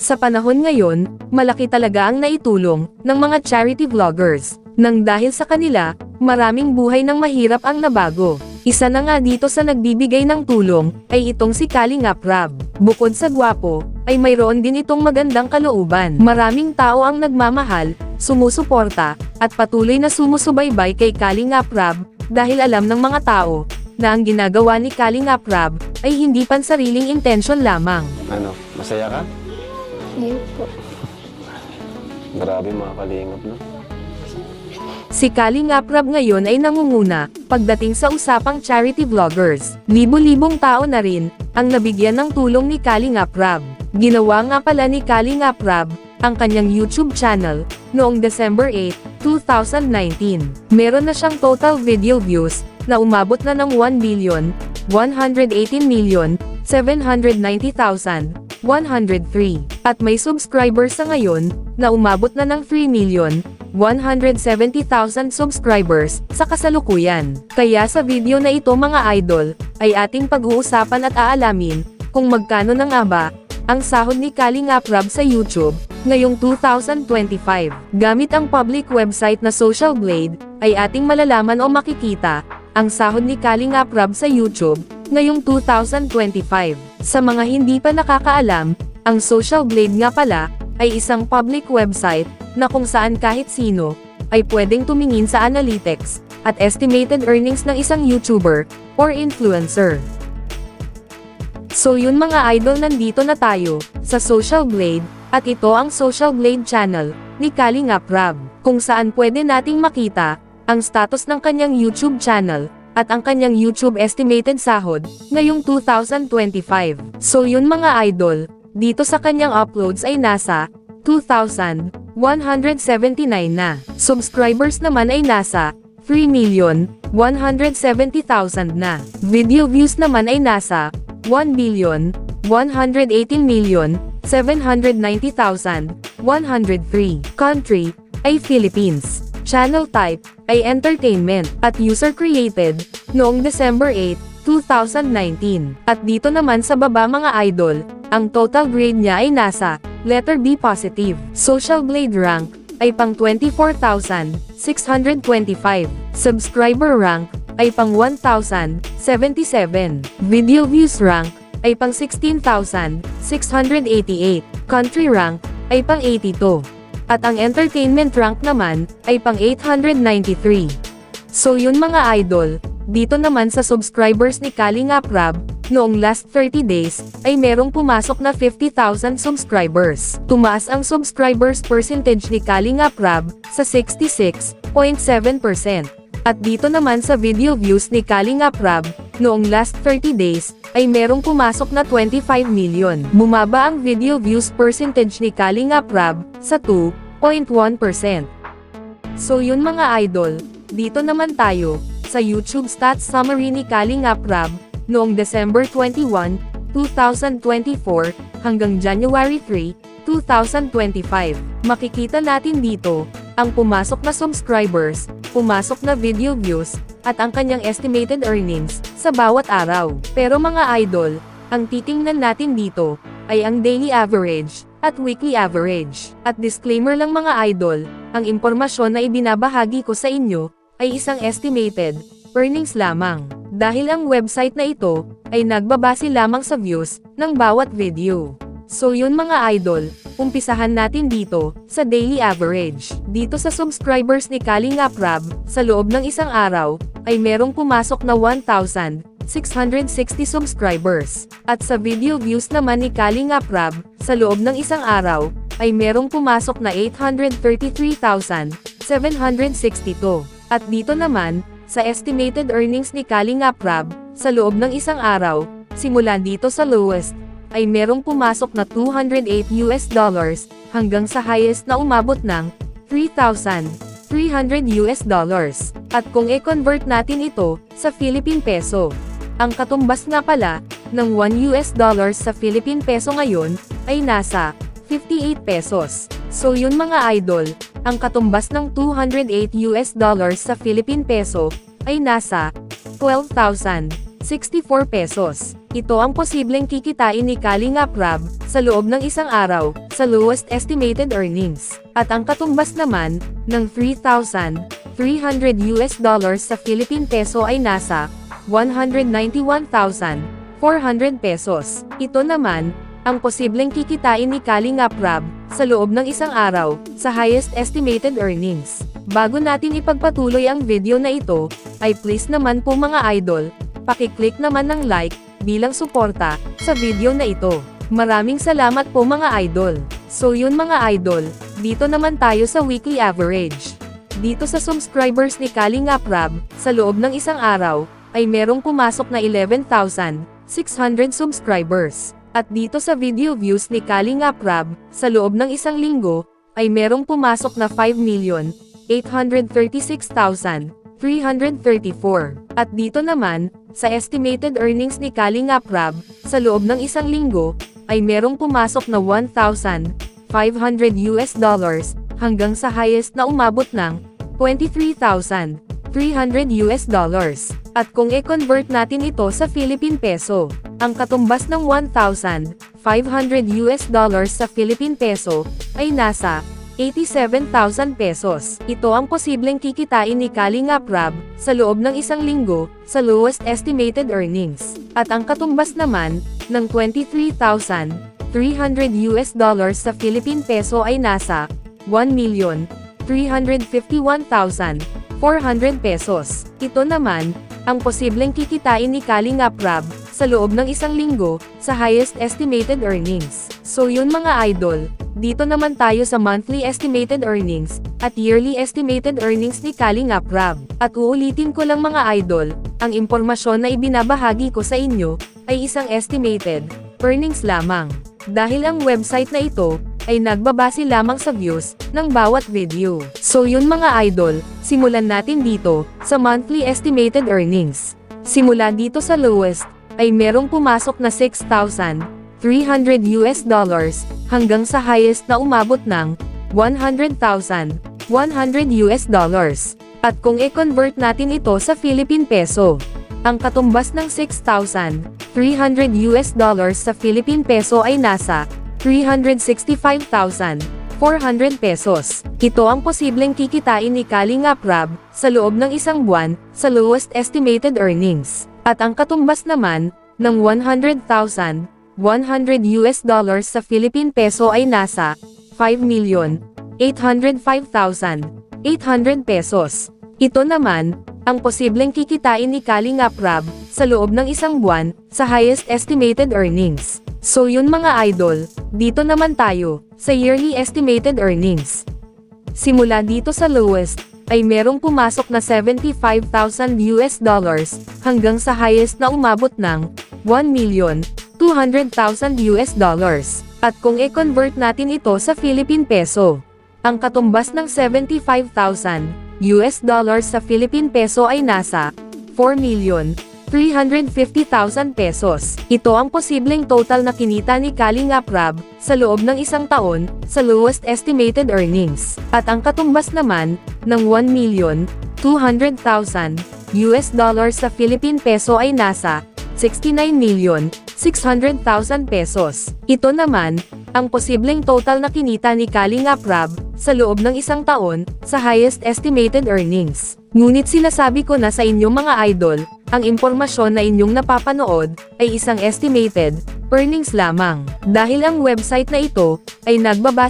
Sa panahon ngayon, malaki talaga ang naitulong ng mga charity vloggers. Nang dahil sa kanila, maraming buhay ng mahirap ang nabago. Isa na nga dito sa nagbibigay ng tulong, ay itong si Kalingap Rab. Bukod sa gwapo, ay mayroon din itong magandang kalooban. Maraming tao ang nagmamahal, sumusuporta, at patuloy na sumusubaybay kay Kalingap Rab, dahil alam ng mga tao, na ang ginagawa ni Kalingap Rab, ay hindi pansariling intensyon lamang. Ano, masaya ka? Ngayon po. Grabe mga kalingap, no? Si Kalingap Rab ngayon ay nangunguna, pagdating sa usapang charity vloggers. Libo-libong tao na rin, ang nabigyan ng tulong ni Kalingap Rab. Ginawa nga pala ni Kalingap Rab, ang kanyang YouTube channel, noong December 8, 2019. Meron na siyang total video views, na umabot na ng 1,118,790,103. At may subscribers sa ngayon, na umabot na ng 3,170,000 subscribers, sa kasalukuyan. Kaya sa video na ito mga idol, ay ating pag-uusapan at aalamin, kung magkano na nga ba, ang sahod ni Kalingap Rab sa YouTube, ngayong 2025. Gamit ang public website na Social Blade, ay ating malalaman o makikita, ang sahod ni Kalingap Rab sa YouTube, ngayong 2025. Sa mga hindi pa nakakaalam, ang Social Blade nga pala, ay isang public website, na kung saan kahit sino, ay pwedeng tumingin sa analytics, at estimated earnings ng isang YouTuber, or influencer. So yun mga idol, nandito na tayo, sa Social Blade, at ito ang Social Blade channel, ni Kalingap Rab, kung saan pwede nating makita, ang status ng kanyang YouTube channel, at ang kanyang YouTube estimated sahod, ngayong 2025. So yun mga idol, dito sa kanyang uploads ay nasa 2,179 na. Subscribers naman ay nasa 3,170,000 na. Video views naman ay nasa 1,118,790,103. Country ay Philippines. Channel type ay entertainment at user created noong December 8, 2019. At dito naman sa baba mga idol, ang total grade niya ay nasa letter B positive. Social Blade rank ay pang 24,625. Subscriber rank ay pang 1,077. Video views rank ay pang 16,688. Country rank ay pang 82. At ang entertainment rank naman, ay pang 893. So yun mga idol, dito naman sa subscribers ni Kalingap Rab, noong last 30 days, ay merong pumasok na 50,000 subscribers. Tumaas ang subscribers percentage ni Kalingap Rab, sa 66.7%. At dito naman sa video views ni Kalingap Rab, noong last 30 days, ay merong pumasok na 25 million. Bumaba ang video views percentage ni Kalingap Rab, sa 2.1%. So yun mga idol, dito naman tayo, sa YouTube stats summary ni Kalingap Rab, noong December 21, 2024, hanggang January 3, 2025. Makikita natin dito, ang pumasok na subscribers, pumasok na video views, at ang kanyang estimated earnings, sa bawat araw. Pero mga idol, ang titingnan natin dito, ay ang daily average, at weekly average. At disclaimer lang mga idol, ang impormasyon na ibinabahagi ko sa inyo, ay isang estimated earnings lamang. Dahil ang website na ito, ay nagbabase lamang sa views, ng bawat video. So yun mga idol, umpisahan natin dito, sa daily average. Dito sa subscribers ni Kalingap Rab, sa loob ng isang araw, ay merong pumasok na 1,660 subscribers. At sa video views naman ni Kalingap Rab, sa loob ng isang araw, ay merong pumasok na 833,762. At dito naman, sa estimated earnings ni Kalingap Rab, sa loob ng isang araw, simula dito sa lowest, ay merong pumasok na $208 hanggang sa highest na umabot ng $3,300. At kung i-convert natin ito sa Philippine Peso, ang katumbas nga pala ng $1 sa Philippine Peso ngayon ay nasa 58 pesos. So yun mga idol, ang katumbas ng $208 sa Philippine Peso ay nasa 12,064 pesos. ito ang posibleng kikitain ni Kalingap Rab sa loob ng isang araw sa lowest estimated earnings. At ang katumbas naman ng $3,300 sa Philippine peso ay nasa 191,400 pesos. Ito naman ang posibleng kikitain ni Kalingap Rab sa loob ng isang araw sa highest estimated earnings. Bago natin ipagpatuloy ang video na ito, ay please naman po mga idol, paki-click naman ng like bilang suporta sa video na ito. Maraming salamat po mga idol. So yun mga idol, dito naman tayo sa weekly average. Dito sa subscribers ni Kalingap Rab, sa loob ng isang araw, ay merong pumasok na 11,600 subscribers. At dito sa video views ni Kalingap Rab, sa loob ng isang linggo, ay merong pumasok na 5,836,334. At dito naman, sa estimated earnings ni Kalingap Rab, sa loob ng isang linggo, ay merong pumasok na $1,500 hanggang sa highest na umabot ng $23,300. At kung i-convert natin ito sa Philippine peso, ang katumbas ng $1,500 sa Philippine peso ay nasa 87,000 pesos. Ito ang posibleng kikitain ni Kalingap Rab sa loob ng isang linggo sa lowest estimated earnings. At ang katumbas naman ng $23,300 sa Philippine peso ay nasa 1,351,400 pesos. Ito naman ang posibleng kikitain ni Kalingap Rab sa loob ng isang linggo sa highest estimated earnings. So yun mga idol, dito naman tayo sa monthly estimated earnings at yearly estimated earnings ni Kalingap Rab. At uulitin ko lang mga idol, ang impormasyon na ibinabahagi ko sa inyo ay isang estimated earnings lamang. Dahil ang website na ito ay nagbabase lamang sa views ng bawat video. So yun mga idol, simulan natin dito sa monthly estimated earnings. Simula dito sa lowest ay merong pumasok na $6,300 hanggang sa highest na umabot ng $100,100. At kung i-convert natin ito sa Philippine peso, ang katumbas ng $6,300 sa Philippine peso ay nasa 365,400 pesos. Ito ang posibleng kikitain ni Kalingap Rab sa loob ng isang buwan sa lowest estimated earnings. At ang katumbas naman ng $100,100 sa Philippine peso ay nasa 5,805,800 pesos. Ito naman ang posibleng kikitain ni Kalingap Rab sa loob ng isang buwan sa highest estimated earnings. So yun mga idol, dito naman tayo sa yearly estimated earnings. Simula dito sa lowest ay merong pumasok na $75,000 hanggang sa highest na umabot ng $1,200,000. At kung i-convert natin ito sa Philippine peso, ang katumbas ng $75,000 sa Philippine peso ay nasa 4,350,000 pesos. Ito ang posibleng total na kinita ni Kalingap Rab sa loob ng isang taon sa lowest estimated earnings. At ang katumbas naman ng $1,200,000 sa Philippine peso ay nasa 69,600,000 pesos. Ito naman ang posibleng total na kinita ni Kalingap Rab sa loob ng isang taon sa highest estimated earnings. Ngunit sinasabi ko na sa inyong mga idol, ang impormasyon na inyong napapanood ay isang estimated earnings lamang. Dahil ang website na ito ay nagbabase